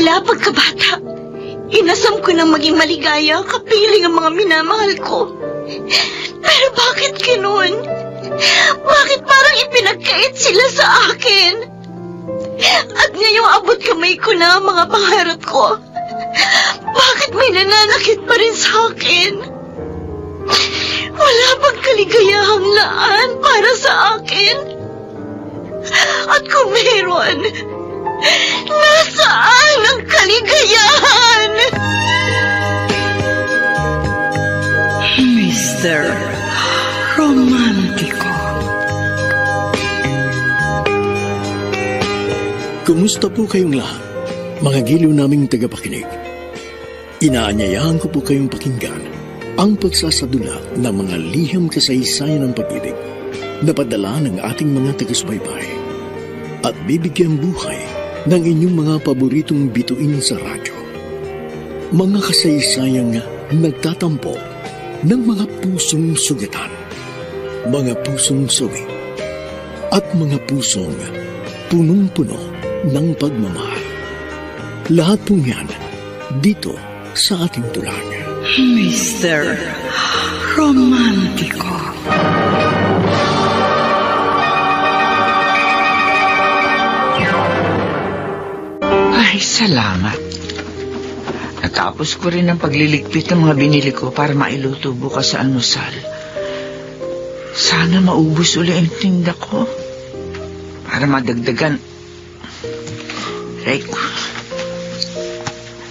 Mula pagkabata, inasam ko ng maging maligaya kapiling ang mga minamahal ko. Pero bakit ganoon? Bakit parang ipinagkait sila sa akin? At ngayong abot kamay ko na ang mga pangarap ko, bakit may nananakit pa rin sa akin? Wala bang kaligayahang laan para sa akin? At kung meron, nasaan ang kaligayahan? Mr. Romántico. Kumusta po kayong lahat, mga giliw naming tagapakinig? Inaanyayahan ko po kayong pakinggan ang pagsasadula ng mga liham kasaysayan ng pag-ibig na padala ng ating mga taga-subaybay at bibigyan buhay ng inyong mga paboritong bituin sa radyo. Mga kasaysayang nagtatampo ng mga pusong sugatan, mga pusong sawi, at mga pusong punong-puno ng pagmamahal. Lahat pong yan dito sa ating tulang. Mr. Romántico. Ay, salamat. Natapos ko rin ang pagliligpit ng mga binili ko para mailuto bukas sa almusal. Sana maubos uli ang tinda ko para madagdagan. Aray ko.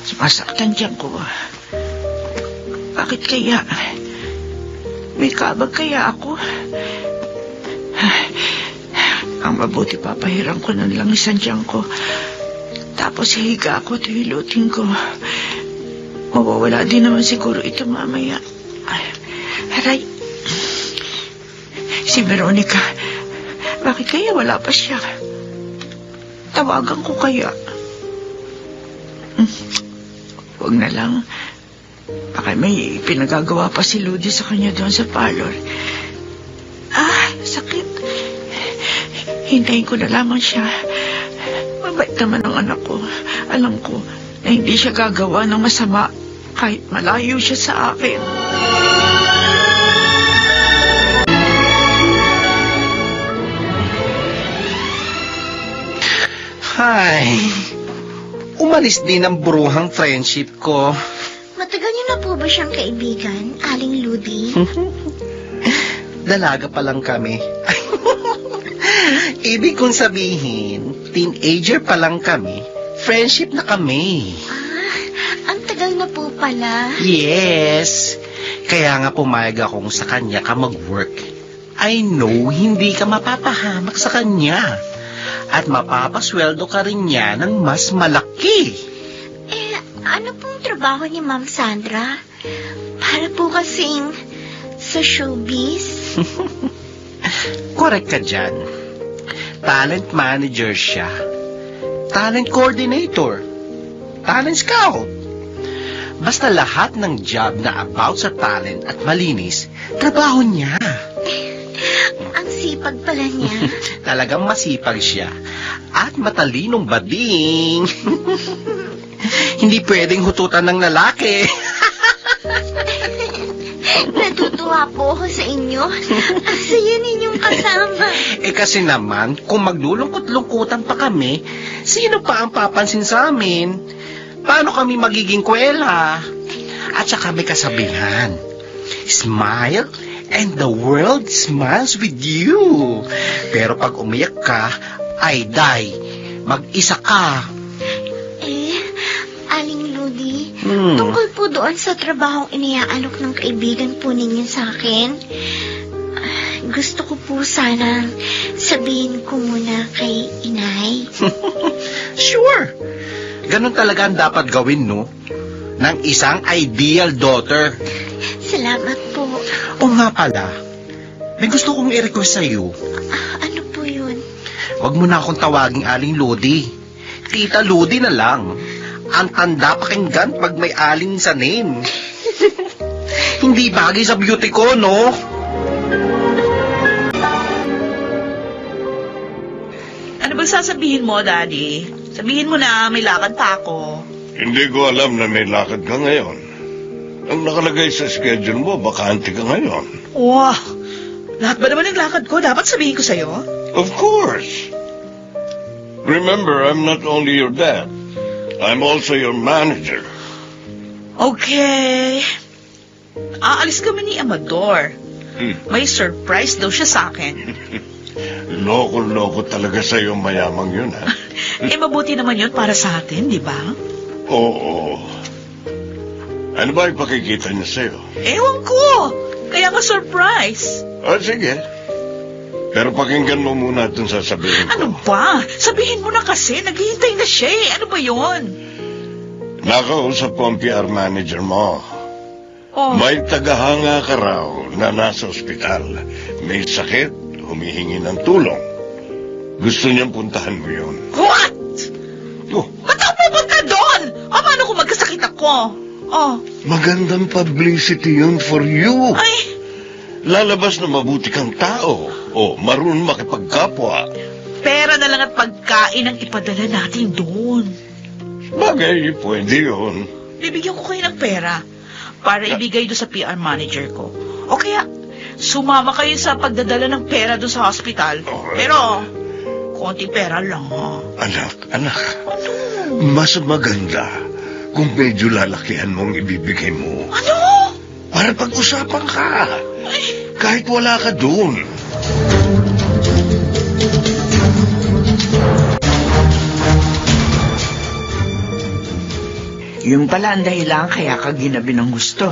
Sumasaktan dyan ko. Bakit kaya? May kabag kaya ako? Ang mabuti papahiram ko ng langisan dyan ko. Tapos hihiga ako at hilutin ko. Mawawala din naman siguro ito mamaya. Aray. Si Veronica. Bakit kaya wala pa siya? Tawagan ko kaya? Huwag na lang. Baka may pinagagawa pa si Ludi sa kanya doon sa parlor. Sakit. Hintayin ko na lamang siya. Mabait naman ang anak ko. Alam ko na hindi siya gagawa ng masama kahit malayo siya sa akin. Ay, umalis din ang buruhang friendship ko. Matagal niyo na po ba siyang kaibigan, Aling Ludi? Dalaga pa lang kami. Ibig kong sabihin, teenager pa lang kami, friendship na kami. Ang tagal na po pala. Yes. Kaya nga pumayag akong sa kanya ka mag-work. I know hindi ka mapapahamak sa kanya. At mapapasweldo ka rin niya ng mas malaki. Ano pong trabaho ni Ma'am Sandra? Para po kasing sa showbiz? Correct ka dyan. Talent manager siya. Talent coordinator. Talent scout. Basta lahat ng job na about sa talent at malinis, trabaho niya. Ang sipag pala niya. Talagang masipag siya. At matalinong bading. Hindi pwedeng hututan ng lalaki. Natutuwa po ako sa inyo. Ang saya ninyong kasama. Kasi naman, kung maglulungkot-lungkutan pa kami, sino pa ang papansin sa amin? Paano kami magiging kwela? At saka may kasabihan, smile and the world smiles with you. Pero pag umiyak ka, ay day, mag-isa ka. Aling Ludi, tungkol po doon sa trabahong iniaalok ng kaibigan po ninyo sa akin, gusto ko po sana sabihin ko muna kay Inay. Sure. Ganun talaga ang dapat gawin, no? Ng isang ideal daughter. Salamat po. O nga pala, may gusto kong i-request sa'yo. Ano po yun? Huwag mo na akong tawaging Aling Ludi. Tita Ludi na lang. Ang tanda pakinggan pag may alin sa name. Hindi bagay sa beauty ko, no? Ano ba sasabihin mo, Daddy? Sabihin mo na may lakad pa ako. Hindi ko alam na may lakad ka ngayon. Ang nakalagay sa schedule mo, bakante ka ngayon. Wow! Lahat ba naman ng lakad ko? Dapat sabihin ko sa'yo? Of course. Remember, I'm not only your dad. I'm also your manager. Okay. Aalis kami ni Amador. Hmm. May surprise daw siya sa akin. Loko-loko talaga sa'yo mayamang yun, ha? Mabuti naman yun para sa atin, di ba? Oo. Ano ba ipakikita niya sa'yo? Ewan ko. Kaya nga surprise. Sige. Pero pakinggan mo muna itong sasabihin ko. Ano ba? Sabihin mo na kasi. Naghihintay na siya eh. Ano ba yun? Nakausap ko ang PR manager mo. Oh. May tagahanga ka raw na nasa ospital. May sakit, humihingi ng tulong. Gusto niyang puntahan mo yun. What? Oh, Ba't ako pupunta doon? Paano kung magkasakit ako? magandang publicity yun for you. Ay, Lalabas na mabuti kang tao. Marunong makipagkapwa. pera na lang at pagkain ang ipadala natin doon. Bagay, pwede yun. Bibigyan ko kayo ng pera para ibigay doon sa PR manager ko. O kaya, sumama kayo sa pagdadala ng pera doon sa hospital. Pero, konting pera lang, ha? Anak. Mas maganda kung medyo lalakihan mong ibibigay mo. Ano? Para pag-usapan ka. Ay, Kahit wala ka doon. yung pala ang dahilan kaya ka ginabi ng gusto.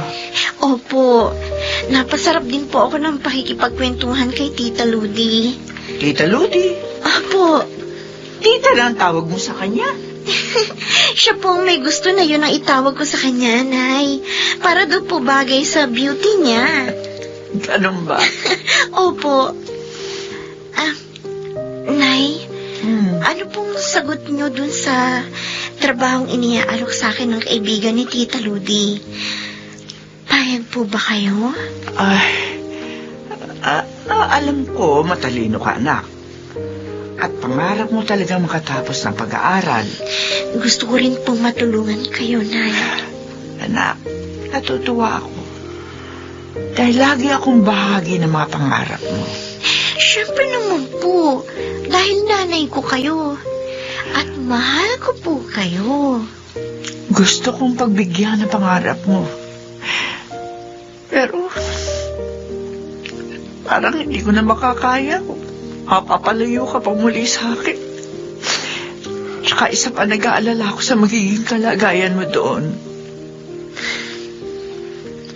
Opo. Napasarap din po ako ng pakikipagkwentuhan kay Tita Ludi. Tita Ludi, Opo. tita na ang tawag mo sa kanya. Siya po ang may gusto na yun ang itawag ko sa kanya, Nay. Para daw po bagay sa beauty niya. Ganun ba? Opo. Nay, ano pong sagot niyo dun sa trabahong iniaalok sa akin ng kaibigan ni Tita Ludi? Payag po ba kayo? Alam ko matalino ka, anak. At pangarap mo talaga makatapos ng pag-aaral. Gusto ko rin pong matulungan kayo, Nay. Anak, natutuwa ako. Dahil lagi akong bahagi ng mga pangarap mo. Siyempre naman po, dahil nanay ko kayo. At mahal ko po kayo. Gusto kong pagbigyan ng pangarap mo. Pero, parang hindi ko na makakaya. Mapapalayo ka pa muli sa akin. Tsaka isa pa nag-aalala ako sa magiging kalagayan mo doon.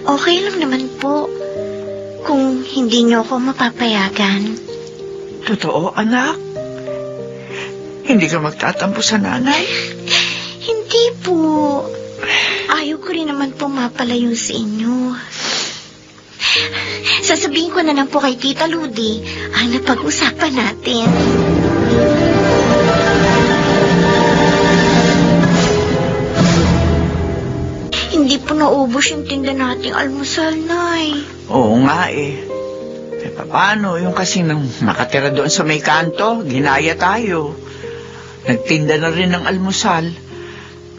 Okay lang naman po kung hindi niyo ako mapapayagan. Totoo, anak? Hindi ka magtatampo sa nanay? Hindi po. Ayaw ko rin naman po mapalayo sa inyo. Sasabihin ko na lang po kay Tita Ludi ang napag-usapan natin. Hindi po naubos yung tinda nating almusal, Nay. Oo nga eh. Paano yung kasi nang nakatira doon sa may kanto, ginaya tayo. Nagtinda na rin ng almusal.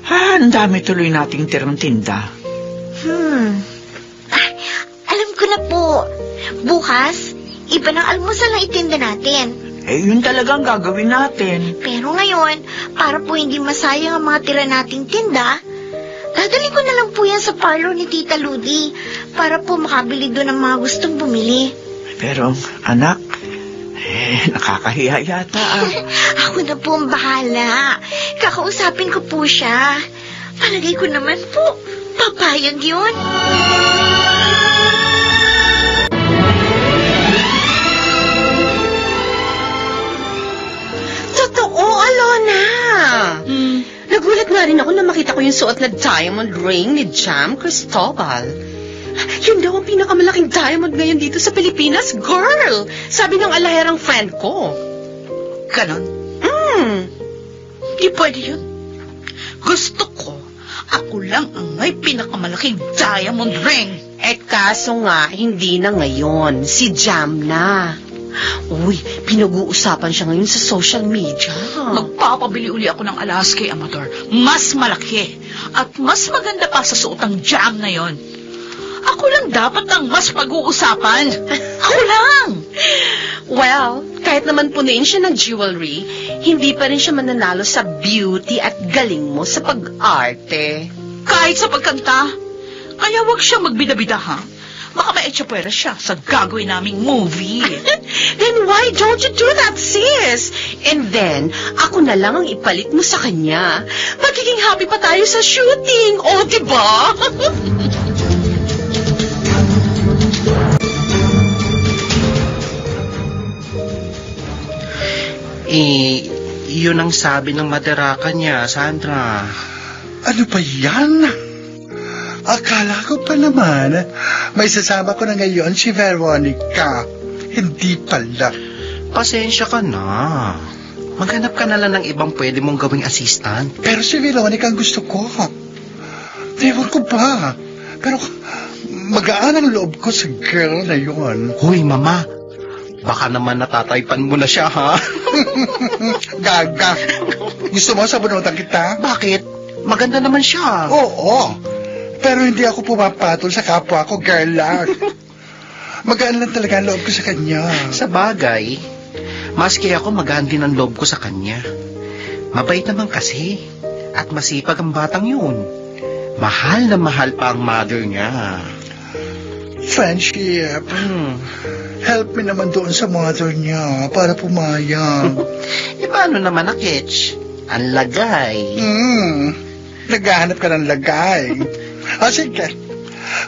Ang dami tuloy nating tirang tinda. Alam ko na po. Bukas, iba ng almusal na itinda natin. Yun talagang gagawin natin. Pero ngayon, para po hindi masayang ang mga tira nating tinda, dadalhin ko na lang po yan sa parlor ni Tita Ludi para po makabili doon ng mga gustong bumili. Pero, anak, nakakahiya yata Ako na po ang bahala. Kakausapin ko po siya. Palagay ko naman po, papayag yun. Totoo, Alona. Nagulat nga rin ako na makita ko yung suot na diamond ring ni Jam Cristobal. Yun daw ang pinakamalaking diamond ngayon dito sa Pilipinas, girl. Sabi ng alaherang friend ko. Ganon? Di pwede yun. Gusto ko, ako lang ang may pinakamalaking diamond ring. Kaso nga, hindi na ngayon. Si Jam na. Uy, pinag-uusapan siya ngayon sa social media. Magpapabili uli ako ng alas kay Amador. Mas malaki. At mas maganda pa sa suotang jam na yon. Ako lang dapat ang mas pag-uusapan. Ako lang! Well, kahit naman punuin siya ng jewelry, hindi pa rin siya mananalo sa beauty at galing mo sa pag-arte. Kahit sa pagkanta. Kaya wag siya magbida-bida, ha? Baka maetsapwera siya sa gagawin naming movie. Then why don't you do that, sis? And then, ako na lang ang ipalit mo sa kanya. Magiging happy pa tayo sa shooting, o diba? Yun ang sabi ng maderaka niya, Sandra. Ano ba yan? Akala ko pa naman, may sasama ko na ngayon si Veronica. Hindi pala. Pasensya ka na. Maghanap ka na lang ng ibang pwede mong gawing assistant. Pero si Veronica ang gusto ko. Ewan ko ba? Pero magaan ang loob ko sa girl na yon. Hoy, mama. Baka naman natataypan mo na siya, ha? Gaga. Gusto mo sabunutan kita? Bakit? Maganda naman siya. Oo. Pero hindi ako pumapatol sa kapwa ko, girl lang. Magaan lang talaga ang loob ko sa kanya. Sa bagay, maski ako magaan din ang loob ko sa kanya. Mabait naman kasi. At masipag ang batang yun. Mahal na mahal pa ang mother niya. Friendship. Help me naman doon sa mother niya para pumayag. Paano naman na, Ketch? Ang lagay. Naghahanap ka ng lagay. O sige,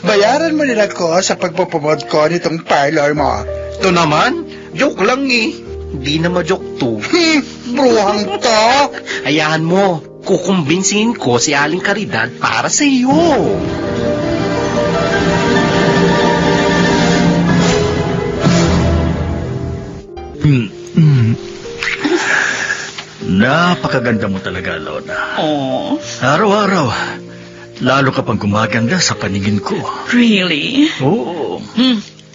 bayaran mo nila ko sa pagpupumod ko nitong parlor mo. Ito naman, joke lang eh. Hindi na ma-joke to. Bruhang to. Hayaan mo, kukumbinsihin ko si Aling Caridad para sa iyo. Napakaganda mo talaga, Lona. Oh, Araw-araw, lalo ka pang gumaganda sa paningin ko. really? Oo.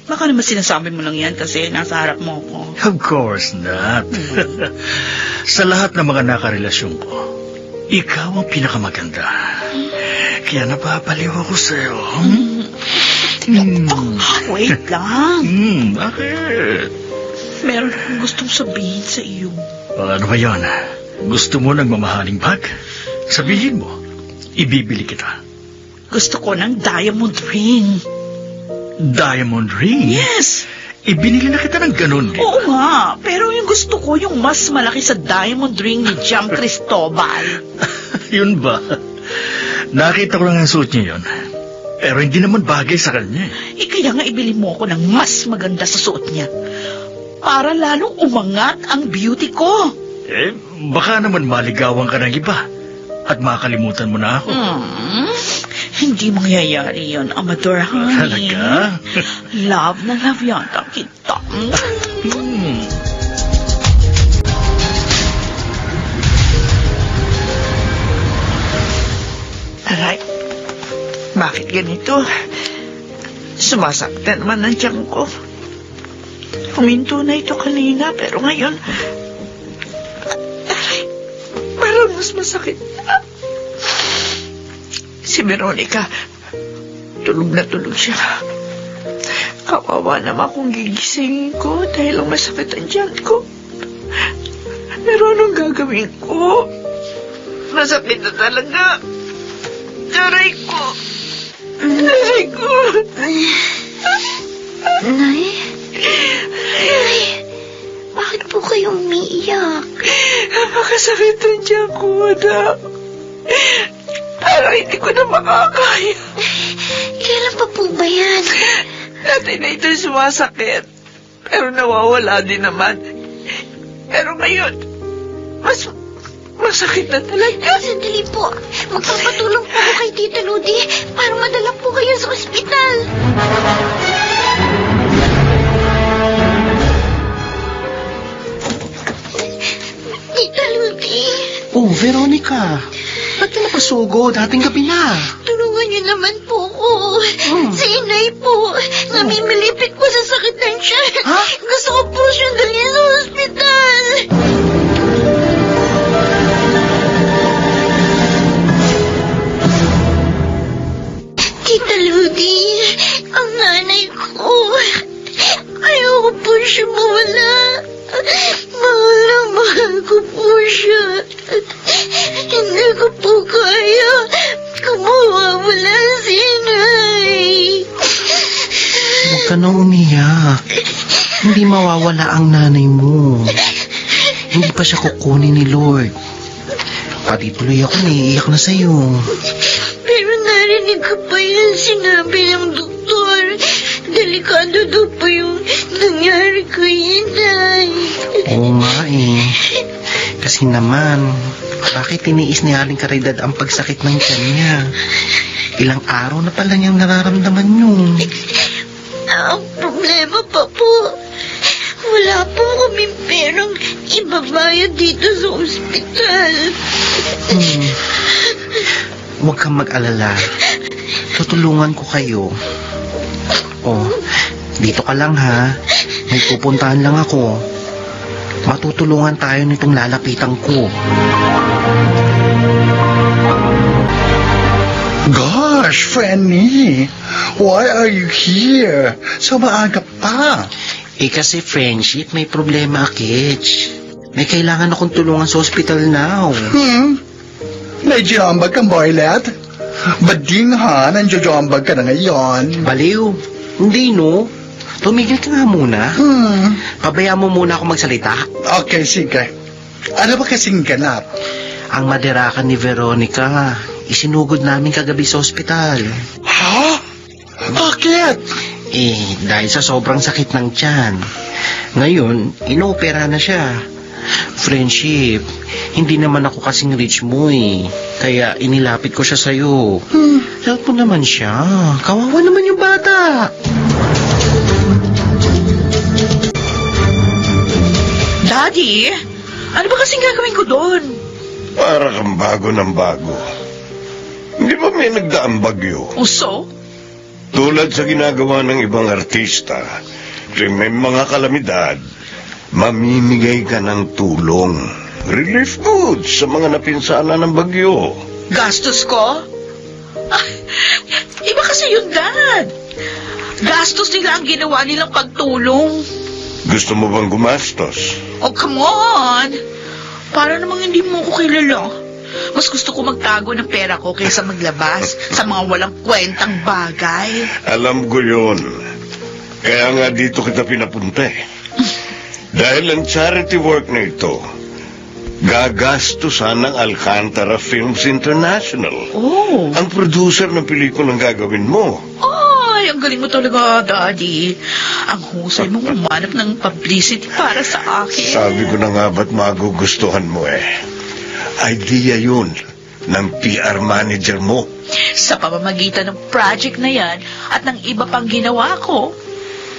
Baka naman sinasabi mo lang yan kasi nasa harap mo ako. Of course not. Sa lahat ng mga nakarelasyon ko, ikaw ang pinakamaganda. Kaya napapaliw ako sa'yo. Wait lang. Bakit? Meron akong gustong sabihin sa iyo. Ano ba yun? Gusto mo ng mamahaling bag? Sabihin mo, ibibili kita. Gusto ko ng diamond ring. Diamond ring? Yes! Ibinili na kita ng ganun, di ba? Oo nga, pero yung gusto ko yung mas malaki sa diamond ring ni Jam Cristobal. Yun ba? Nakita ko lang ang suot niya yun. Pero hindi naman bagay sa kanya. Kaya nga ibili mo ako ng mas maganda sa suot niya. Para lalong umangat ang beauty ko. Baka naman maligawan ka ng iba. At makalimutan mo na ako. Hindi mangyayari yun, Amador, honey. Talaga? Love na love yata kita. Aray, bakit ganito? Sumasaktan naman ang tiyan ko. Huminto na ito kanina, pero ngayon, aray, parang mas masakit na. Si Veronica, tulog na tulog siya. Kawawa naman kung gigisingin ko dahil ang masakit ang tiyan ko. Pero anong gagawin ko? Masakit na talaga. Aray ko. Aray ko. Nay? Nay, bakit po kayo umiiyak? Napakasakit ang tiyan ko, anak. Parang hindi ko na makakaya. Kailan pa po ba yan? Dati na ito sumasakit. Pero nawawala din naman. Pero ngayon, mas masakit na talaga. Sandali po. Magpapatulong po ako kay Tita Ludi para madala po kayo sa ospital. Oh, Veronica. Ba't ka napasugo? Dating gabi na. Tulungan Tulungan niyo naman po ko. Si inay po, namimilipit po sa sakit ng tiyan. Gusto ko po siyang dalhin sa ospital. Tita Ludi, ang nanay ko. Ayoko po siya mawala. Mahal na mahal ko po siya. Hindi ko po kaya kung mawawala si inay. Huwag ka na umiyak. Hindi mawawala ang nanay mo. Hindi pa siya kukunin ni Lord. Pati tuloy ako naiiyak na sa'yo. Pero narinig ko pa yung sinabi ng doktor. Delikado daw po yung nangyari kay inay. Oo nga eh. Kasi naman, bakit tiniis ni Aling Caridad ang pagsakit ng tiyan niya? Ilang araw na pala niyang nararamdaman yun. Ang problema pa po, wala po kaming perang ibabayad dito sa ospital. Huwag kang mag-alala. Tutulungan ko kayo. Oh, dito ka lang ha. May pupuntahan lang ako. Matutulungan tayo nitong lalapitan ko. Gosh, Franny, why are you here? So maaga pa. Kasi friendship, may problema, Kitch. May kailangan akong tulungan sa hospital now. Medyo ambag kang boylet. Bading ha, nandiyo-ambag ka na ngayon. Baliw. Hindi, no? Tumigil ka nga muna. Pabayaan mo muna ako magsalita. Okay, sige. Ano ba kasing ganap? Ang maderakan ni Veronica, isinugod namin kagabi sa ospital. Ha? Bakit? Dahil sa sobrang sakit ng tiyan. Ngayon, inoopera na siya. Friendship, hindi naman ako kasing rich mo eh. Kaya inilapit ko siya sa'yo. Help mo naman siya. Kawawa naman yung bata. Daddy, ano ba kasing gagawin ko doon? Para kang bago ng bago. Hindi ba may nagdaang bagyo? So? Tulad sa ginagawa ng ibang artista, kung may mga kalamidad, mamimigay ka ng tulong. Relief goods sa mga napinsala ng bagyo. Gastos ko? Iba kasi yun, Dad. Gastos nila ang ginawa nilang pagtulong. Gusto mo bang gumastos? Oh, come on. Para namang hindi mo ko kilala. Mas gusto ko magtago ng pera ko kaysa maglabas sa mga walang kwentang bagay. Alam ko yun. Kaya nga dito kita pinapunta eh. Dahil ang charity work na ito, gagastusan ng Alcantara Films International. Oh. Ang producer ng pelikulang gagawin mo. Ay, ang galing mo talaga, Daddy. Ang husay mong umanap ng publicity para sa akin. Sabi ko na nga ba't magugustuhan mo eh. Idea yun ng PR manager mo. Sa pamamagitan ng project na yan at ng iba pang ginawa ko,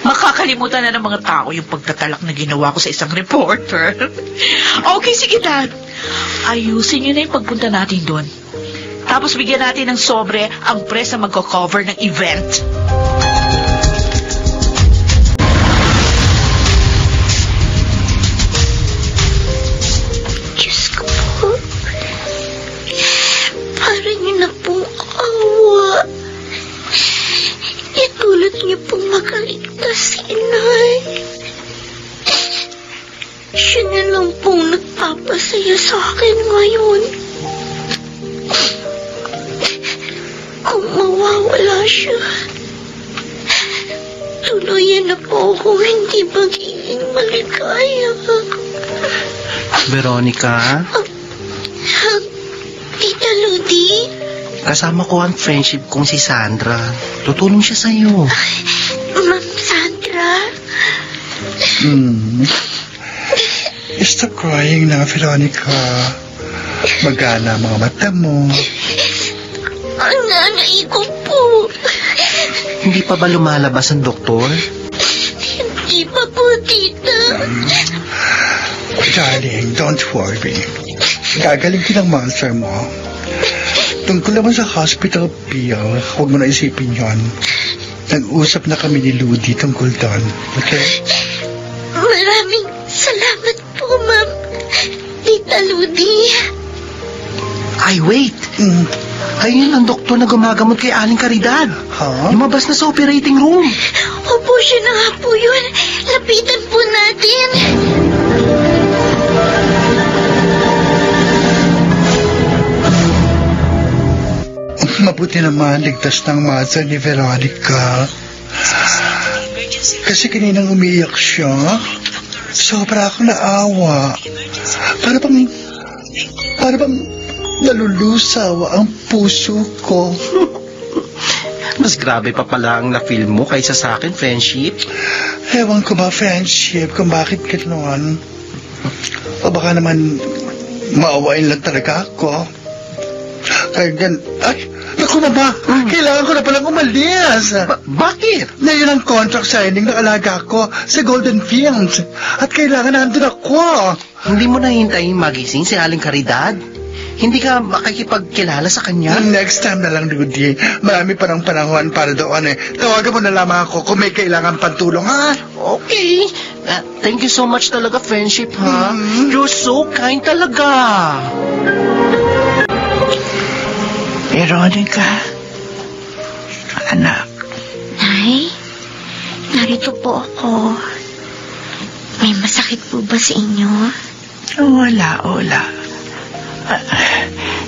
makakalimutan na ng mga tao yung pagtatalak na ginawa ko sa isang reporter. Okay, sige, Dad. Ayusin niyo na yung pagpunta natin doon. Tapos bigyan natin ng sobre ang press na magko-cover ng event. Diyos ko po. Parang yun na pong awa. Itulot niyo pong makaligtas si inay. Siya na lang pong nagpapasaya sa akin ngayon. Kung mawawala siya, tuluyan na po ako hindi magiging maligaya. Veronica? Tita Ludi? Kasama ko ang friendship kong si Sandra. Tutulong siya sa'yo. Ma'am Sandra? Stop crying na, Veronica. Magana mga mata mo. Ang nanay ko po. Hindi pa ba lumalabas ang doktor? Hindi pa po, tita. Darling, don't worry. Gagaling din ang monster mo. Tungkol naman sa hospital bill, huwag mo na isipin yon. Nag-usap na kami ni Ludi tungkol doon. Okay? Maraming salamat po, Ma'am. Tita Ludi. Ay, wait. Ayun ang doktor na gumagamot kay Aling Caridad. Ha? Lumabas na sa operating room. Opo, siya na nga po yun. Lapitan po natin. Mabuti naman, ligtas ng mother ni Veronica. Kasi kaninang umiiyak siya, sobra ako naawa. Para bang nalulusaw ang puso ko. Mas grabe pa pala ang na-feel mo kaysa sa akin, friendship. Ewan ko ba, friendship, kung bakit ganoon. O baka naman maawain lang talaga ako. Kaya ay, naku na ba? Kailangan ko na palang umalis. Bakit? Na yun ang contract signing ng alaga ko sa Golden Fields. At kailangan nandun ako. Hindi mo nahintayin magising si Aling Caridad? Hindi ka makikipagkilala sa kanya? Next time na lang, Rudy. Marami pa ng panahon para doon eh. Tawagan mo na lamang ako kung may kailangan pantulong, ha? Okay. Thank you so much talaga, friendship, ha? You're so kind talaga. Veronica, anak. Nay, narito po ako. May masakit po ba sa inyo? Wala.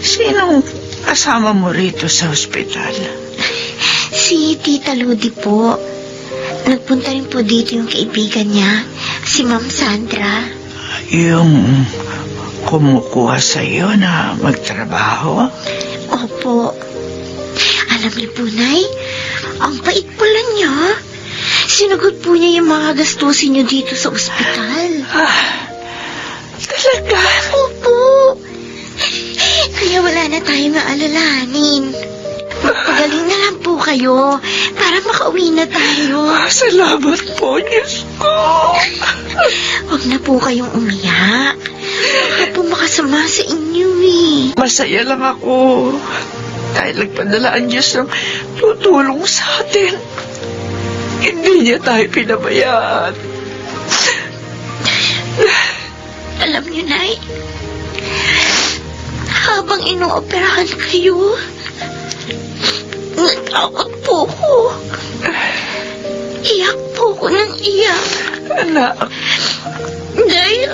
Sinong kasama mo rito sa ospital? Si Tita Ludi po. Nagpunta rin po dito yung kaibigan niya, si Ma'am Sandra. Yung kumukuha sa iyo na magtrabaho? Opo. Alam niyo po, Nay, ang bait pala niya. Sinagot po niya yung mga gastusin niyo dito sa ospital. Talaga? Opo. Kaya wala na tayong aalalahanin. Magpagaling na lang po kayo para makauwi na tayo. Salamat po, Diyos ko. Huwag na po kayong umiyak. Baka po makasama sa inyo eh. Masaya lang ako. Dahil nagpadala ang Diyos ng tutulong sa atin. Hindi niya tayo pinabayaan. Alam niyo, Nay, habang inooperahan kayo, natakot po ko. Iyak po ko ng iyak. Anak. Dahil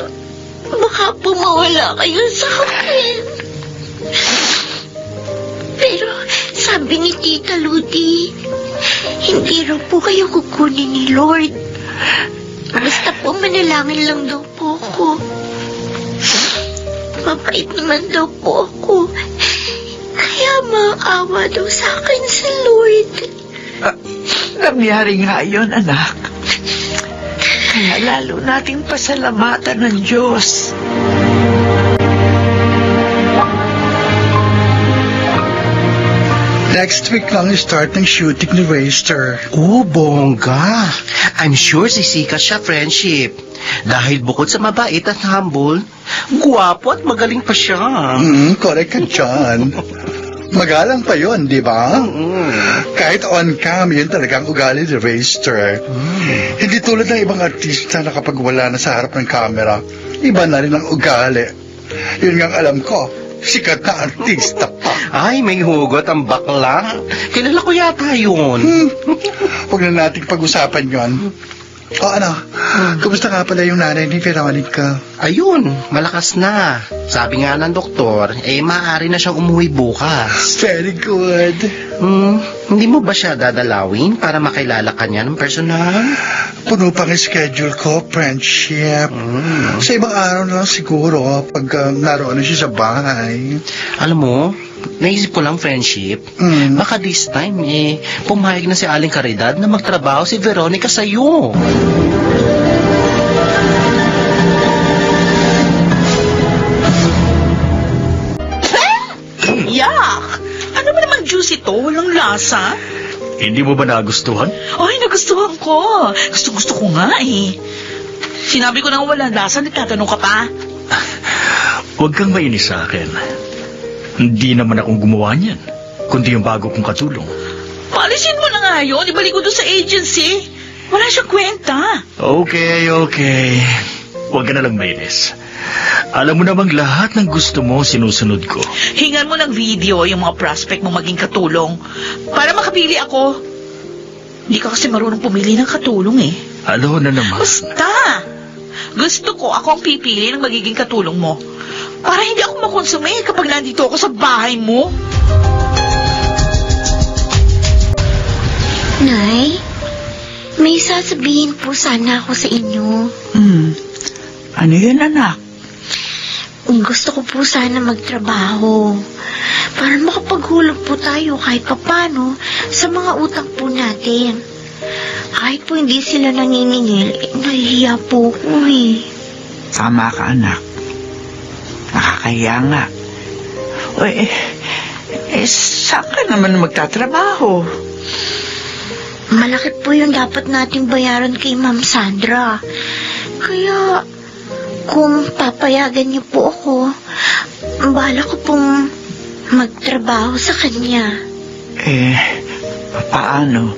baka po mawala kayo sa akin. Pero sabi ni Tita Ludi, hindi raw po kayo kukunin ni Lord. Basta po manalangin lang daw po ako. Mabait naman daw po ako. Kaya maawa daw sa akin si Lord. Nangyari nga yun, anak. Kaya lalo nating pasalamatan ng Diyos. Next week lang start ng shooting ni Racer. Oh, bongga. I'm sure sisikat siya, friendship. Dahil bukod sa mabait at humble, guwapo at magaling pa siya. Correct ka dyan. Magalang pa yon, di ba? Kahit on cam, yun talagang ugali ni Racer. Hindi tulad ng ibang artista na kapag wala na sa harap ng camera, iba na rin ang ugali. Yun nga alam ko, sikat na artista pa. Ay, may hugot ang bakla. Kilala ko yata yun. Huwag na nating pag-usapan yon. O ano, kumusta nga pala yung nanay ni Veronica? Ayun, malakas na. Sabi nga ng doktor, maaari na siyang umuwi bukas. Very good. Hindi mo ba siya dadalawin para makilala ka niya ng personal? Puno pang schedule ko, friendship. Sa ibang araw na lang siguro pag naroon na siya sa bahay. Alam mo, naisip ko lang, friendship, baka this time, pumayag na si Aling Caridad na magtrabaho si Veronica sa'yo. Yak! Ano ba namang juice ito? Walang lasa? Hindi mo ba nagustuhan? Ay, nagustuhan ko. Gusto ko nga eh. Sinabi ko na walang lasa, nagtatanong ka pa. Huwag kang mainis sa akin. Hindi naman akong gumawa niyan, kundi yung bago kong katulong. Paalisin mo na nga yun. Ibalik ko doon sa agency. Wala siyang kwenta. Okay. Huwag ka na lang mainis. Alam mo namang lahat ng gusto mo sinusunod ko. Hingan mo ng video yung mga prospect mo maging katulong para makapili ako. Hindi ka kasi marunong pumili ng katulong eh. Ano na naman? Basta! Gusto ko ako ang pipili ng magiging katulong mo. Para hindi ako makonsume kapag nandito ako sa bahay mo. Nay, may sasabihin po sana ako sa inyo. Ano yun, anak? Gusto ko po sana magtrabaho para makapaghulog po tayo kahit papano sa mga utang po natin. Kahit po hindi sila naniningil, nahihiya po ko eh. Tama ka, anak. Nakakahiya nga. Saan ka naman magtatrabaho? Malaki po yung dapat nating bayaran kay Ma'am Sandra. Kaya, kung papayagan niyo po ako, bahala ko pong magtrabaho sa kanya. Paano?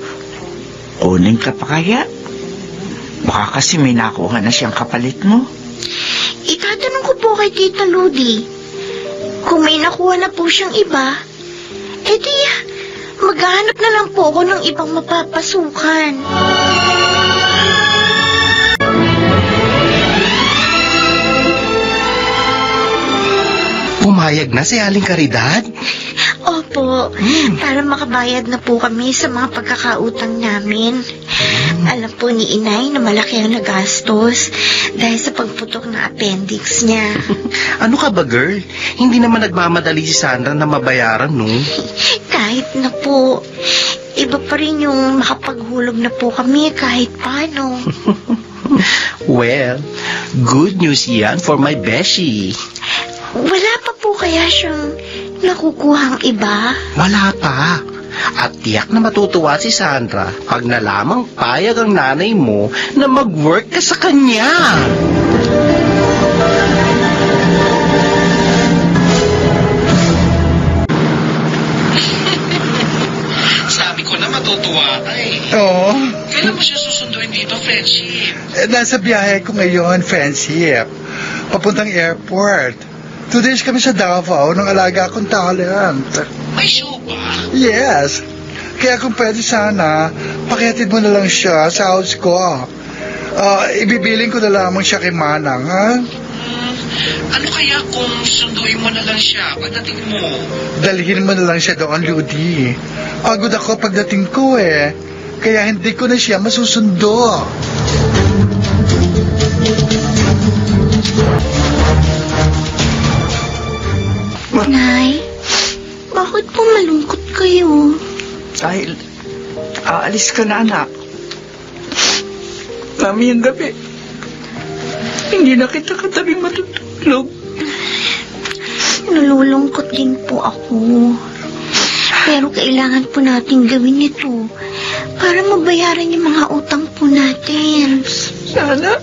Kunin ka pa kaya? Baka kasi may nakuha na siyang kapalit mo. Itatanong ko po kay Tita Ludi. Kung may nakuha na po siyang iba, edi maghahanap na lang po ako ng ibang mapapasukan. Pumayag na si Aling Caridad? Opo, para makabayad na po kami sa mga pagkakautang namin. Alam po ni Inay na malaki ang nagastos dahil sa pagputok ng appendix niya. Ano ka ba, girl? Hindi naman nagmamadali si Sandra na mabayaran, no? Kahit na po, iba pa rin yung makapaghulog na po kami kahit paano. Well, good news yan for my beshi. Wala pa po kaya siyang nakukuhang iba? Wala pa. At tiyak na matutuwa si Sandra pag nalamang payag ang nanay mo na mag-work ka sa kanya. Sabi ko na matutuwa ka eh. Oo. Kailan mo siya susunduin dito, friendship? Nasa biyahe ko ngayon, friendship. Papuntang airport. 2 days kami sa Davao ng alaga akong talent. May show ba? Yes. Kaya kung pwede sana, pakihatid mo na lang siya sa house ko. Ibibiling ko na lamang siya kay Manang, ha? Ano kaya kung sunduin mo na lang siya pagdating mo? Dalhin mo na lang siya doon, Ludi. Pagod ako pagdating ko eh. Kaya hindi ko na siya masusundo. Nay, bakit po malungkot kayo? Dahil aalis ka na, anak. Mamayang gabi, hindi na kita katabing matutulog. Nalulungkot din po ako. Pero kailangan po natin gawin ito para mabayaran yung mga utang po natin. Sana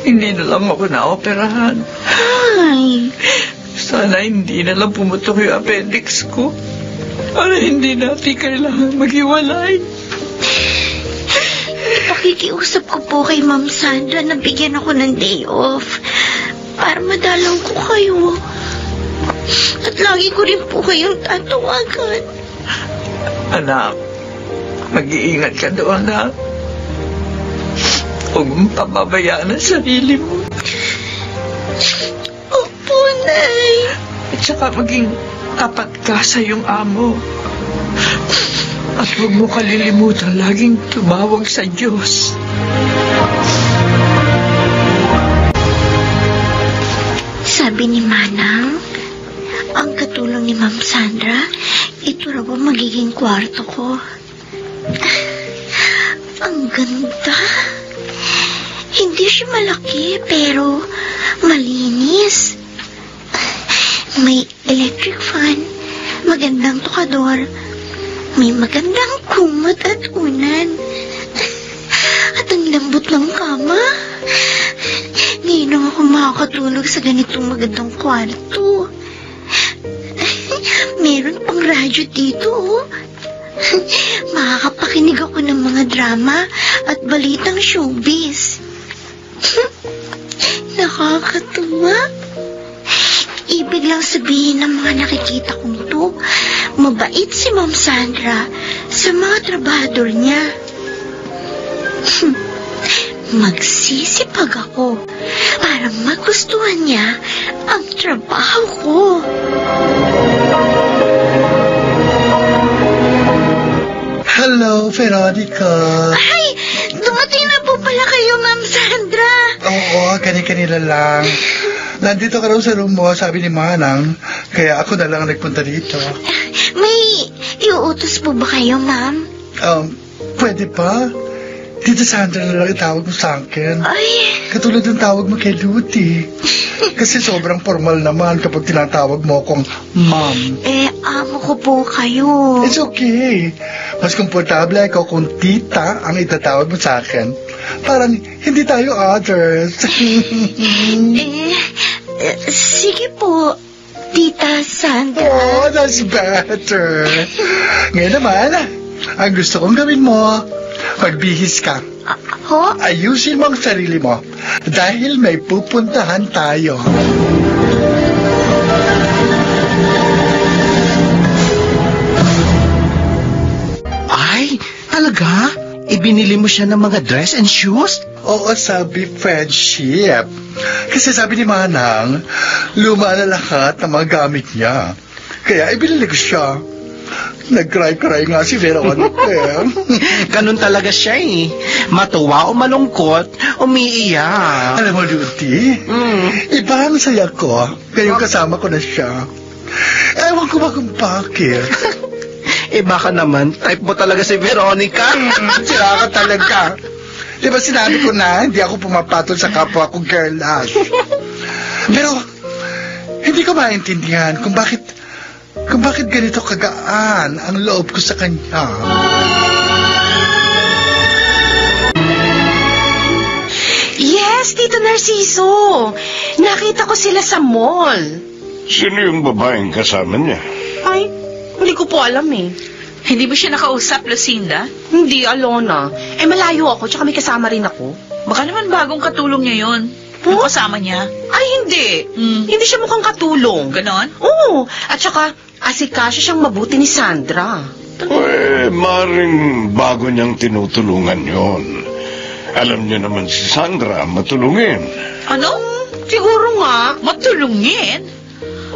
hindi na lang ako naoperahan. Ay, Sana hindi na lang pumutok yung appendix ko para hindi natin kailangan maghiwalay. pakikiusap ko po kay Ma'am Sandra na bigyan ako ng day off para madalaw ko kayo. At lagi ko rin po kayong tatawagan. Anak, mag-iingat ka doon, ha? Huwag mong pababayaan ang sarili mo. Opo, Nay. At saka maging tapat ka sa iyong amo. At huwag mo kalilimutan laging tumawag sa Diyos. Sabi ni Manang, ang katulong ni Ma'am Sandra, ito raw ang magiging kwarto ko. Ang ganda. Hindi siya malaki, pero malinis. May electric fan, magandang tukador, may magandang kumot at unan. At ang lambot ng kama. Ngayon ako makakatulog sa ganitong magandang kwarto. Meron pang radyo dito, oh. Makakapakinig ako ng mga drama at balitang showbiz. Nakakatuwa. Ibig lang sabihin ng mga nakikita kong to, mabait si Ma'am Sandra sa mga trabahador niya. Magsisipag ako para magustuhan niya ang trabaho ko. Hello, Veronica. Ay, dumating na po pala kayo, Ma'am Sandra. Oo, kanina lang. Nandito ka raw sa room mo, sabi ni Manang. Kaya ako na lang nagpunta dito. May iuutos po ba kayo, Ma'am? Pwede pa? Tita Sandra na lang itawag mo sa akin. Ay. Katulad ng tawag mo kay Luty. Kasi sobrang formal naman kapag tinatawag mo akong Ma'am. Amo ko po kayo. It's okay. Mas komportable ikaw kung tita ang itatawag mo sa akin. Parang hindi tayo others. Sige po, Tita Sandra. Oh, that's better. Ngayon naman, ang gusto kong gawin mo, magbihis ka. Ho? Ayusin mo ang sarili mo dahil may pupuntahan tayo. Ay, talaga? Ibinili mo siya ng mga dress and shoes? Oo, sabi friendship. Kasi sabi ni Manang, luma na lahat ng mga gamit niya. Kaya ibinili ko siya. Nag-cry-cry nga si Veronica. Ganun talaga siya eh. Matuwa o malungkot, umiiyak. Alam mo, Luty, iba ang saya ko. Ngayong kasama ko na siya. Ewan ko ba kung bakit. Baka naman, type mo talaga si Veronica. Sira ka talaga. Di ba sinabi ko na, hindi ako pumapatol sa kapwa ko girl-ass. Pero, hindi ko maintindihan kung bakit ganito kagaan ang loob ko sa kanya. Yes, Tito Narciso. Nakita ko sila sa mall. Sino yung babaeng kasama niya? Ay, hindi ko po alam eh. Hindi mo siya nakausap, Lucinda? Hindi, Alona. Malayo ako, tsaka may kasama rin ako. Baka naman bagong katulong niya yun. Yung kasama niya. Ay, hindi. Hindi siya mukhang katulong. Ganon? Oo. At saka, asikasya siyang mabuti ni Sandra. Maring bago niyang tinutulungan yon. Alam niyo naman si Sandra, matulungin. Ano? Siguro nga. Matulungin?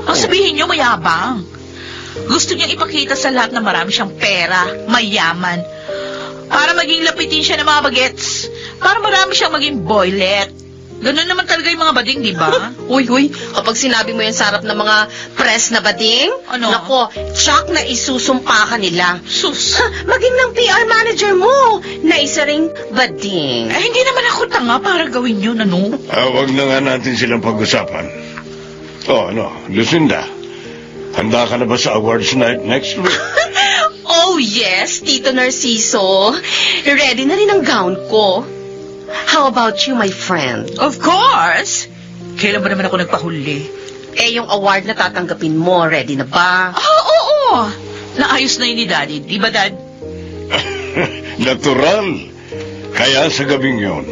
Ang sabihin niyo, mayabang. Gusto niyang ipakita sa lahat na marami siyang pera, mayaman. Para maging lapitin siya ng mga bagets. Para marami siyang maging boylet. Ganun naman talaga yung mga bading, di ba? Uy, kapag sinabi mo yan sa harap ng mga press na bading, ano? Nako, tsak na isusumpa ka nila. Sus! Maging ng PR manager mo, na isa ring bading. Hindi naman ako tanga para gawin yun, ano? Huwag na nga natin silang pag-usapan. Lucinda, handa ka na ba sa awards night next week? Oh yes, Tito Narciso. Ready na rin ang gown ko. How about you, my friend? Of course! Kailan ba naman ako nagpahuli? Yung award na tatanggapin mo, ready na ba? Oo! Naayos na yun ni Daddy, di ba, Dad? Natural. Kaya sa gabing yon,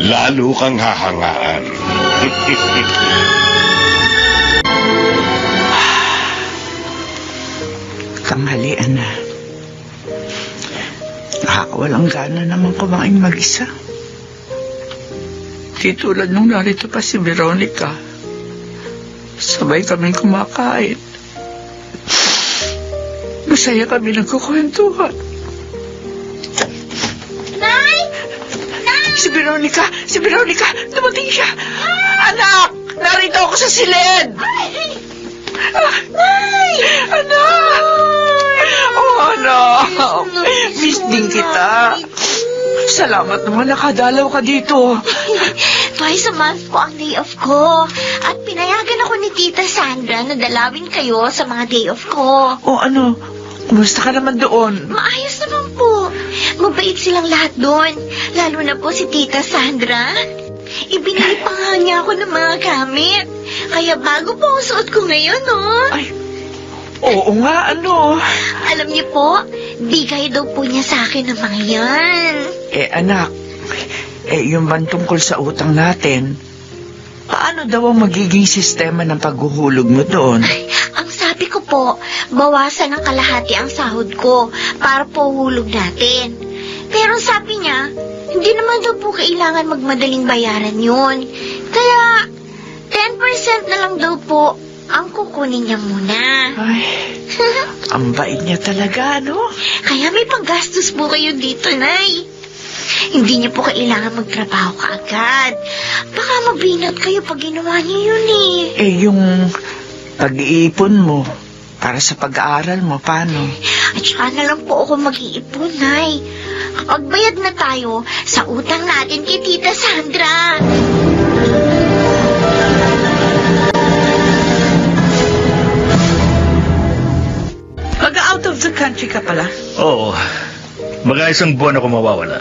lalo kang hahangaan. Tanghalian na. Nakakawalang gana naman kumain mag-isa. Di tulad nung narito pa si Veronica. Sabay kaming kumakain. Masaya kami nagkukwentuhan. Nay! Si Veronica! Dumating siya! Anak! Narito ako sa silid! Nay! Anak! Oh, anak! Miss din kita. Salamat naman nakadalaw ka dito. Twice a month po ang day off ko. At pinayagan ako ni Tita Sandra na dalawin kayo sa mga day off ko. Ano? Kumusta ka naman doon? Maayos naman po. Mabait silang lahat doon. Lalo na po si Tita Sandra. Ibinili pa nga niya ako ng mga gamit. Kaya bago po ang suot ko ngayon, no? Ay, Oo nga, ano? Alam niyo po, bigay daw po niya sa akin ng mga yan. Anak, yung bang tungkol sa utang natin, paano daw ang magiging sistema ng paghuhulog mo doon? Ang sabi ko po, bawasan ng kalahati ang sahod ko para po hulog natin. Pero sabi niya, hindi naman daw po kailangan magmadaling bayaran yun. Kaya, 10% na lang daw po ang kukunin niya muna. Ay, ang bait niya talaga, no? Kaya may panggastos po kayo dito, Nay. Hindi niyo po kailangan magtrabaho kaagad. Baka mabinat kayo pag ginawa niyo yun yung pag-iipon mo para sa pag-aaral mo, paano? At saka na lang po ako mag-iipon, Nay. Kapag bayad na tayo sa utang natin kay Tita Sandra. Mag-out of the country ka pala. Oo. Mga isang buwan ako mawawala.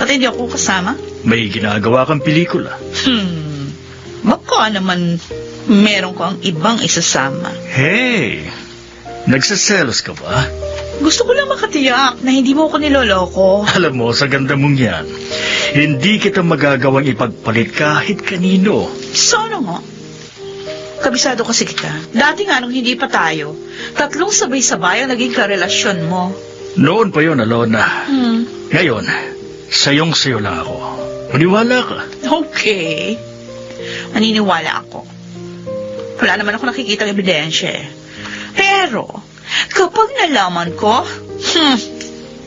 At hindi ako kasama? May ginagawa kang pelikula. Baka naman meron ko ang ibang isasama. Hey! Nagsaselos ka ba? Gusto ko lang makatiyak na hindi mo ako niloloko. Alam mo, sa ganda mong yan, hindi kita magagawang ipagpalit kahit kanino. Sana nga. Kabisado kasi kita. Dati nga nung hindi pa tayo, 3 sabay-sabay ang naging karelasyon mo. Noon pa yun, Alona. Ngayon, sayong-sayo lang ako. Maniwala ka. Okay. Maniniwala ako. Wala naman ako nakikita ng ebidensya eh. Pero, kapag nalaman ko,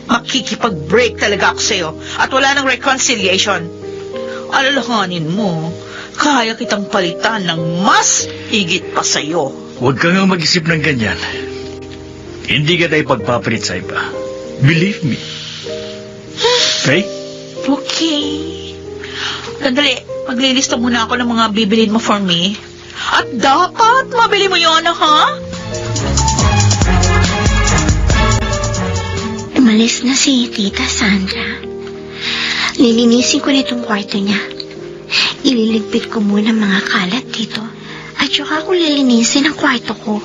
makikipag-break talaga ako sa'yo at wala nang reconciliation. Alalahanin mo, kaya kitang palitan ng mas higit pa sa'yo. Huwag ka nga mag-isip ng ganyan. Hindi ka tayo pagpapalit sa iba. Believe me. Okay? Okay. Sandali, maglilista muna ako ng mga bibilin mo for me. At dapat mabili mo yun, ha? Umalis na si Tita Sandra. Lilinisin ko na itong kwarto niya. Ililigpit ko muna mga kalat dito. At saka ko lilinisin ang kwarto ko.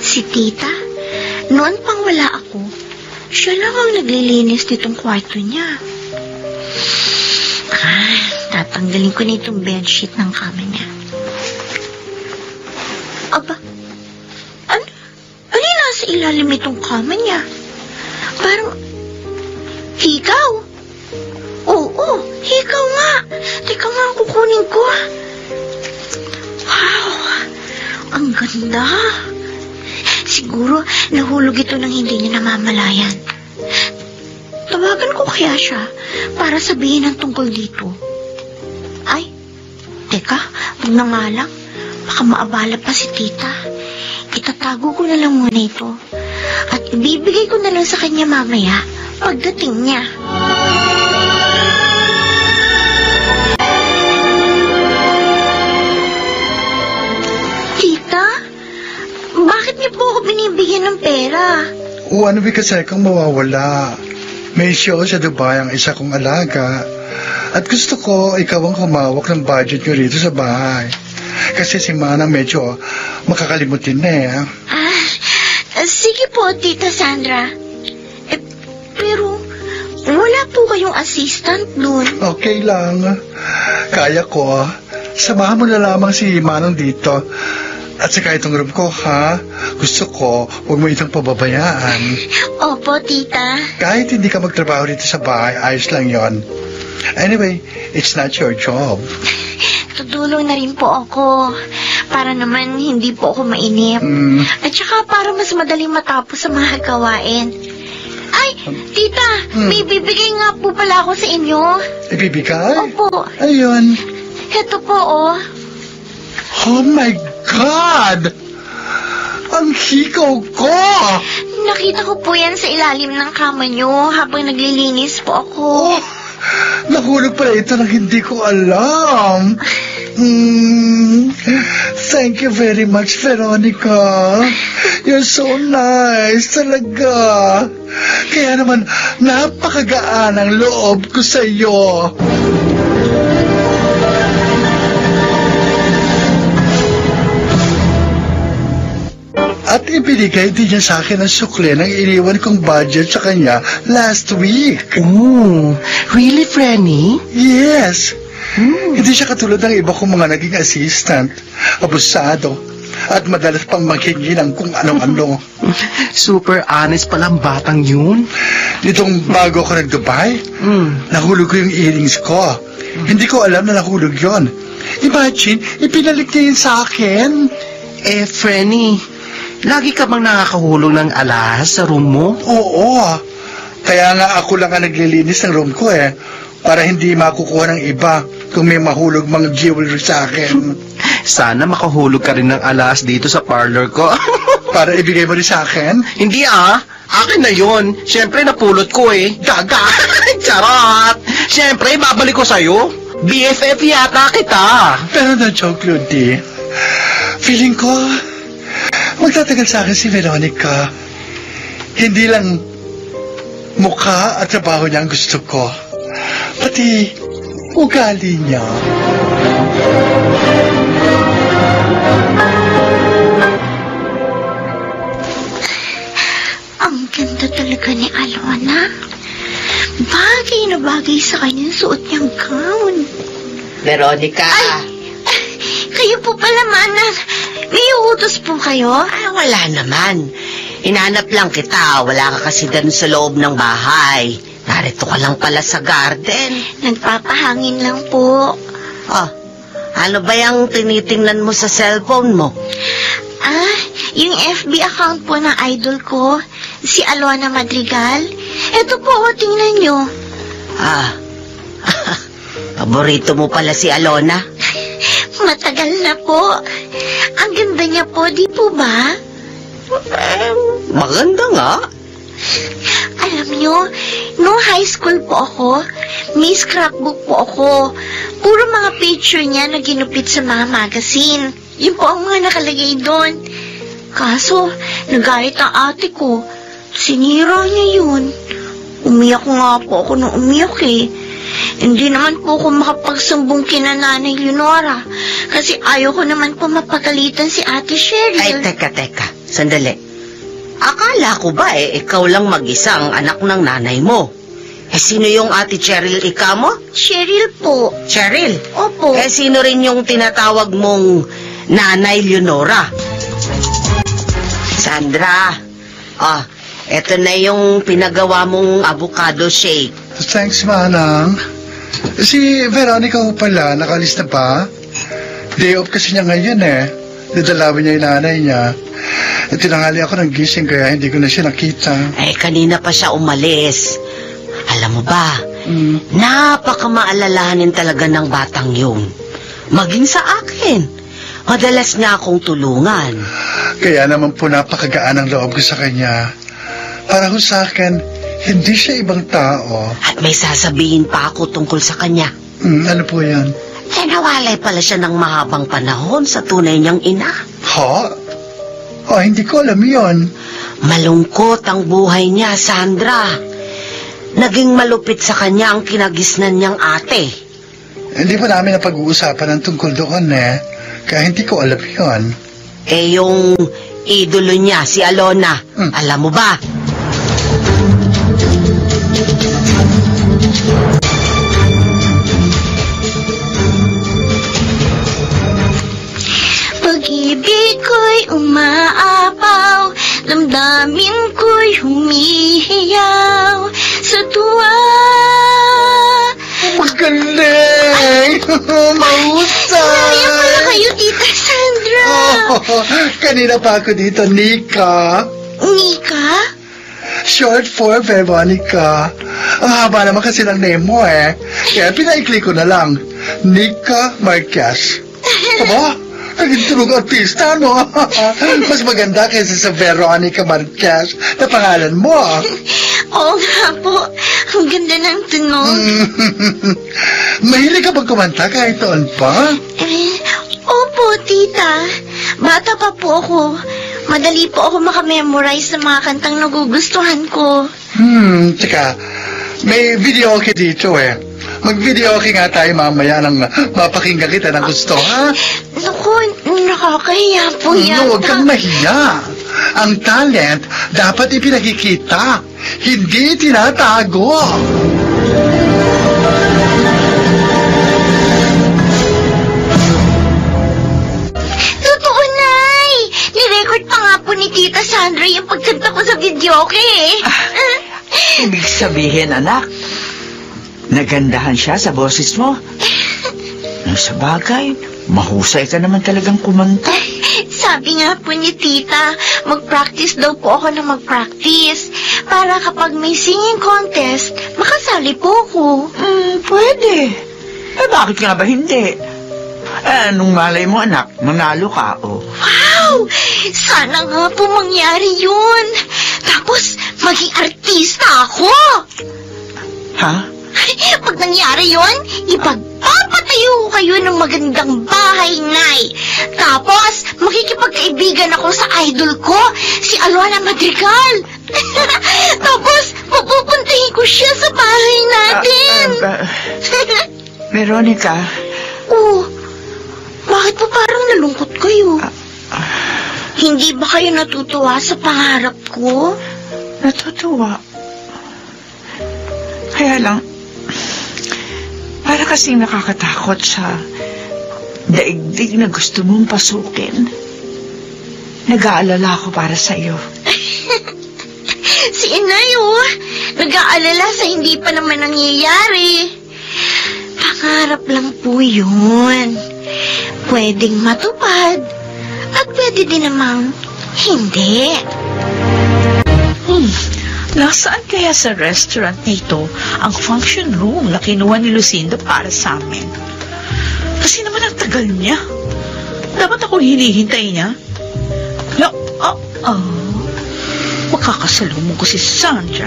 Si Tita, noon pang wala ako, siya lang ang naglilinis nitong kwarto niya. Tatanggalin ko na itong bedsheet ng kama niya. Aba, ano yung nasa ilalim itong kama niya? Parang hikaw. Oo, hikaw nga. Teka nga, kukunin ko. Wow, ang ganda. Siguro nahulog ito nang hindi niya namamalayan. Tawagan ko kaya siya para sabihin ang tungkol dito. Ay, teka, huwag na nga lang. Baka maabala pa si Tita. Itatago ko na lang muna ito. At ibibigay ko na lang sa kanya mamaya pagdating niya. Tita, bakit niyo po ako binibigyan ng pera? Ano kasi kang mawawala. May show sa Dubai ang isa kong alaga. At gusto ko ikaw ang humawak ng budget nyo rito sa bahay. Kasi si Manang medyo makakalimutin na sige po, Tita Sandra. Pero wala po kayong assistant dun. Okay lang. Kaya ko. Samahan mo na lamang si Manang dito. At saka itong room ko, ha? Gusto ko, huwag mo itong pababayaan. Opo, Tita. Kahit hindi ka magtrabaho dito sa bahay, ayos lang yon. Anyway, it's not your job. Tutulong na rin po ako. Para naman hindi po ako mainip. At saka para mas madaling matapos sa mga gawain. Ay, Tita, may bibigay nga po pala ako sa inyo. Ibibigay? Opo. Ayun. Ito po, oh. Oh my God! Ang hikaw ko! Nakita ko po yan sa ilalim ng kama nyo habang naglilinis po ako. Oh, nahulog pala ito nang hindi ko alam. Thank you very much, Veronica. You're so nice, talaga. Kaya naman, napakagaan ang loob ko sa iyo. At ibinigay din niya sa akin ang sukle ng iniwan kong budget sa kanya last week. Oh, really, Frenny? Yes. Hindi siya katulad ng iba kong mga naging assistant. Abusado. At madalas pang maghingi ng kung ano-ano. Super honest palang batang yun. Nitong bago ako nag-Dubai, nahulog ko yung earrings ko. Hindi ko alam na nahulog yon. Imagine, ipinalik niya yun sa akin. Eh, Frenny, lagi ka bang nakakahulog ng alahas sa room mo? Oo. Kaya nga ako lang ang naglilinis ng room ko para hindi makukuha ng iba kung may mahulog mga jewelry sa akin. Sana makahulog ka rin ng alahas dito sa parlor ko. Para ibigay mo rin sa akin? Hindi akin na yun. Siyempre napulot ko Gaga! Charot! Siyempre, babalik ko sa'yo. BFF yata kita. Pero na-joke, Ludi. Feeling ko, magtatagal sa akin si Veronica. Hindi lang mukha at trabaho niya ang gusto ko. Pati ugali niya. Ang ganda talaga ni Alona. Bagay na bagay sa kanya suot niyang gown. Veronica. Kayo po pala, Manang. May utos po kayo? Wala naman. Hinanap lang kita. Wala ka kasi doon sa loob ng bahay. Narito ka lang pala sa garden. Nagpapahangin lang po. Ano ba yung tinitingnan mo sa cellphone mo? Yung FB account po ng idol ko, si Alona Madrigal. Ito po, tingnan nyo. Paborito mo pala si Alona? Matagal na po. Ang ganda niya po, di po ba? Maganda nga. Alam nyo, nung high school po ako, may scrapbook po ako. Puro mga picture niya na ginupit sa mga magazine. Yun po ang mga nakalagay doon. Kaso, nagalit ang ate ko. Sinira niya yun. Umiyak nga po ako nung umiyak Hindi naman po ako makapagsumbong kina Nanay Leonora. Kasi ayaw ko naman po mapagalitan si Ate Cheryl. Ay, teka. Sandali. Akala ko ba ikaw lang mag-isang anak ng nanay mo? Sino yung Ate Cheryl ika mo? Cheryl po. Cheryl? Opo. Sino rin yung tinatawag mong Nanay Leonora? Sandra. Eto na yung pinagawa mong avocado shake. Thanks, Manang. Si Veronica ko pala, nakalis na pa. Day off kasi niya ngayon Dadalawin niya yung nanay niya. Tinanghali ako ng gising kaya hindi ko na siya nakita. Kanina pa siya umalis. Alam mo ba, napakamaalalahanin talaga ng batang yun. Maging sa akin. Madalas niya akong tulungan. Kaya naman po napakagaan ang loob ko sa kanya. Para ho sa akin, hindi siya ibang tao. At may sasabihin pa ako tungkol sa kanya. Ano po yan? Nawalay pala siya ng mahabang panahon sa tunay niyang ina. Hindi ko alam yon. Malungkot ang buhay niya, Sandra. Naging malupit sa kanya ang kinagisnan niyang ate. Hindi pa namin napag-uusapan ang tungkol doon Kaya hindi ko alam yon. Yung idolo niya, si Alona. Alam mo ba? Pag-ibig ko'y umaapaw, damdamin ko'y humihiyaw sa tuwa. Magaling! Mahusay! Naiyak pala kayo, Tita Sandra. Kanina pa ako dito, Nika. Nika? Short for Veronica. Ang haba naman kasi ng name mo Kaya pinaikli ko na lang. Nika Marquez. Aba, naging tulog artista, no? Mas maganda kaysa sa Veronica Marquez na pangalan mo. Oo nga po. Ang ganda ng tunog. Mahilig ka bang kumanta kahit noon pa? Opo, tita. Bata pa po ako. Madali po ako makamemorize ng mga kantang nagugustuhan ko. Teka. May video okay dito Mag-video okay nga tayo mamaya nang mapakinggan kita ng gusto, ha? Naku, nakakahiya po yata. Huwag kang mahiya. Ang talent dapat ipinakikita, hindi tinatago. Totoo, Nay! Nirecord pa nga po ni Tita Sandra yung pagkanta ko sa videoke eh. Ibig sabihin, anak, nagandahan siya sa boses mo. Sa bagay, mahusay ka naman talagang kumanta. Sabi nga po ni Tita, mag-practice daw po ako na mag-practice. Para kapag may singing contest, makasali po ako. Pwede. Bakit nga ba hindi? Nung malay mo, anak, manalo ka, oh. Wow! Sana nga po mangyari yun. Tapos, maging artista ako. Ha? Pag nangyari yun, ipagpapatayo ko kayo ng magandang bahay, Nay. Tapos, makikipagkaibigan ako sa idol ko, si Alona Madrigal. Tapos, pupuntahin ko siya sa bahay natin. Veronica? Oh, bakit po parang nalungkot kayo? Hindi ba kayo natutuwa sa pangarap ko? Natutuwa. Kaya lang, para kasing nakakatakot sa daigdig na gusto mong pasukin. Nag-aalala ako para sa iyo. Si Inay, oh. Nag-aalala sa hindi pa naman nangyayari. Pangarap lang po yun. Pwedeng matupad. At pwede din namang hindi. Nasaan kaya sa restaurant nito ang function room na kinuha ni Lucinda para sa amin? Kasi naman ang tagal niya. Dapat ako hinihintay niya. Makakasalubong ko si Sandra.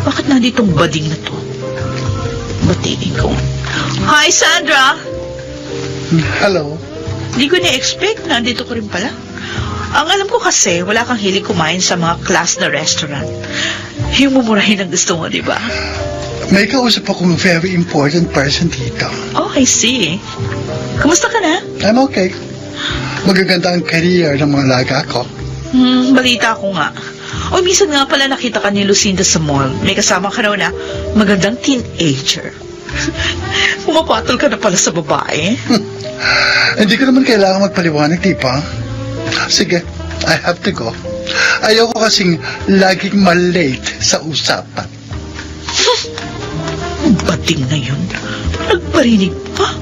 Bakit nanditong bading na to? Batiin ko. Hi, Sandra! Hello? Hindi ko na-expect. Nandito ko rin pala. Ang alam ko kasi, wala kang hilig kumain sa mga class na restaurant. Yung mumurahin ang gusto mo, di ba? May kausap akong very important person dito. Oh, I see. Kamusta ka na? I'm okay. Magaganda ang career ng mga laga ko. Balita ko nga. O, minsan nga pala nakita ka ni Lucinda sa mall. May kasama ka raw na magandang teenager. Pumapatol ka na pala sa babae. Hindi ko naman kailangan magpaliwanag, di ba? Sige, I have to go. Ayoko kasing laging malate sa usapan. Bating na yun. Nagparinig pa.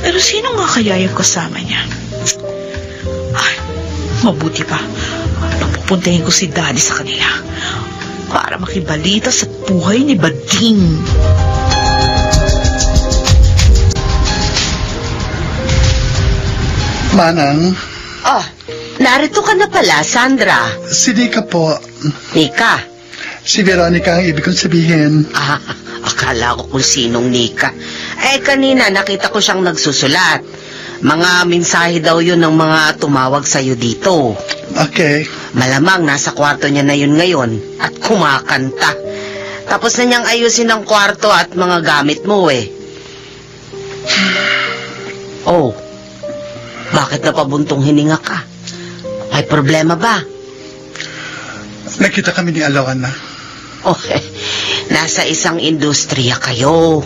Pero sino nga kaya yung kasama niya? Ay, mabuti pa. Napupuntahin ko si Daddy sa kanila para makibalita sa buhay ni Bading. Manang? Oh, narito ka na pala, Sandra. Si Nika po. Nika? Si Veronica ang ibig kong sabihin. Akala ko kung sinong Nika. Kanina nakita ko siyang nagsusulat. Mga mensahe daw yun ng mga tumawag sa'yo dito. Okay. Malamang nasa kwarto niya na yun ngayon at kumakanta. Tapos na niyang ayusin ang kwarto at mga gamit mo eh. Oh, bakit napabuntong hininga ka? May problema ba? Nakita kami ni Alona. Nasa isang industriya kayo.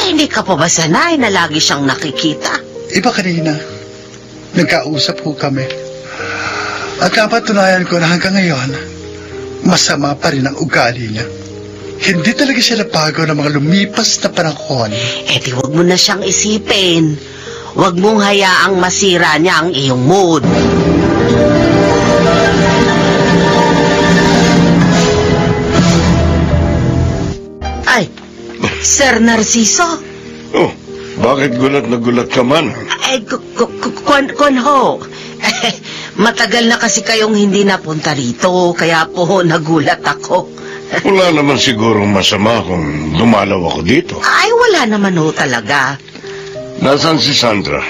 Hindi ka pa ba sanay na lagi siyang nakikita? Iba kanina. Nagkausap po kami. At napatunayan ko na hanggang ngayon, masama pa rin ang ugali niya. Hindi talaga siya napago ng mga lumipas na panahon. Di wag mo na siyang isipin. Huwag mong hayaang masira niya ang iyong mood. Ay, Sir Narciso? Oh, bakit gulat na gulat ka man? Konho. Matagal na kasi kayong hindi napunta rito, kaya po nagulat ako. Wala naman sigurong masama kung dumalaw ako dito. Ay, wala naman ho talaga. Nasaan si Sandra?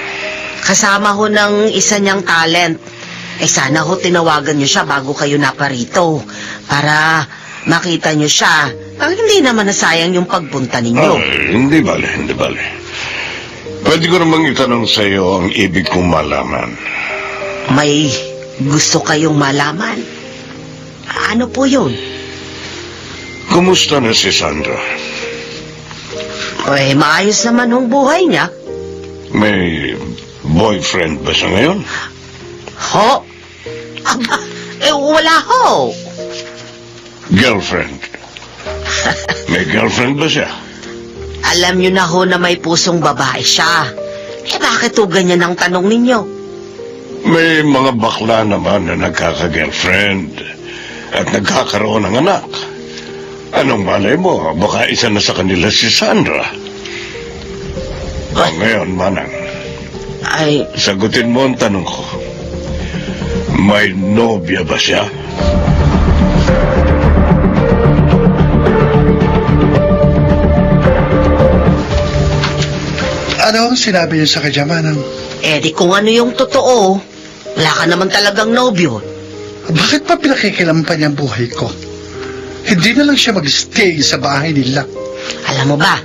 Kasama ho ng isa niyang talent. Sana ho tinawagan niyo siya bago kayo naparito. Para makita niyo siya. Hindi naman nasayang yung pagpunta ninyo. Hindi bale. Pwede ko namang itanong sa iyo ang ibig kong malaman. May gusto kayong malaman? Ano po yun? Kumusta na si Sandra? Maayos naman ang buhay niya. May boyfriend ba siya ngayon? Ho? Aba, wala ho. Girlfriend? May girlfriend ba siya? Alam niyo na ho na may pusong babae siya. Bakit ho ganyan ang tanong ninyo? May mga bakla naman na nagkaka-girlfriend at nagkakaroon ng anak. Anong malay mo? Baka isa na sa kanila si Sandra. Ngayon, Manang. Sagutin mo ang tanong ko. May nobya ba siya? Ano ang sinabi niyo sa kanya, Manang? Di kung ano yung totoo, wala ka naman talagang nobyo. Bakit pa pinakikilaman niya ang buhay ko? Hindi na lang siya mag-stay sa bahay nila. Alam mo ba,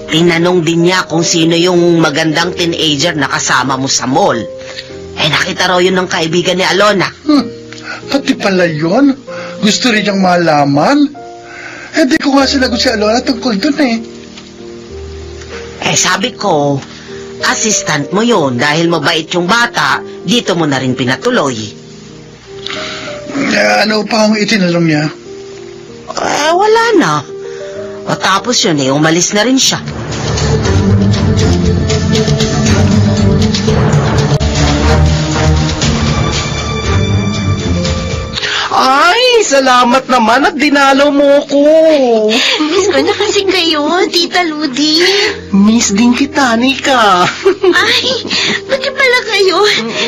tinanong din niya kung sino yung magandang teenager na kasama mo sa mall. Nakita raw yun ng kaibigan ni Alona. Pati pala yun? Gusto rin niyang malaman? Di ko nga sinagot si Alona tungkol dun Sabi ko, assistant mo yun dahil mabait yung bata, dito mo na rin pinatuloy. Ano pa ang itinanong niya? Wala na. O tapos yun umalis na rin siya. Ay, salamat naman at dinalaw mo ko. Miss ko na kasi kayo, Tita Ludi. Miss din kita, Nika. Ay, pati pala kayo.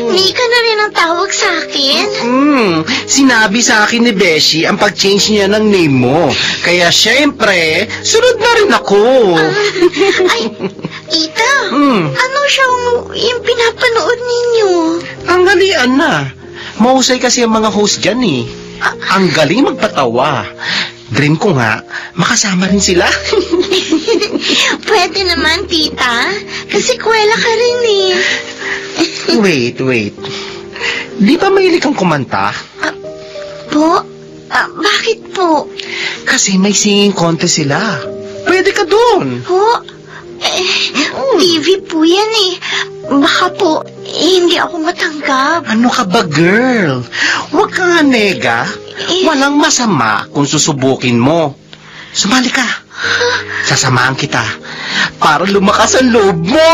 Nika na rin ang tawag sa akin. Sinabi sa akin ni Beshi ang pag-change niya ng name mo. Kaya syempre, sunod na rin ako. Ay, Tita, ano siyang yung pinapanood ninyo? Ang galian na. Mahusay kasi ang mga host dyan Ang galing magpatawa. Dream ko nga, makasama rin sila. Pwede naman, Tita. Kasi kwela ka rin Wait. Di ba mahilig kang kumanta? Po? Bakit po? Kasi may singing contest sila. Pwede ka doon. Po? TV po yan Baka po, hindi ako matanggap. Ano ka ba, girl? Huwag ka nga nega. Walang masama kung susubukin mo. Sumali ka. Sasamahan kita para lumakas ang loob mo.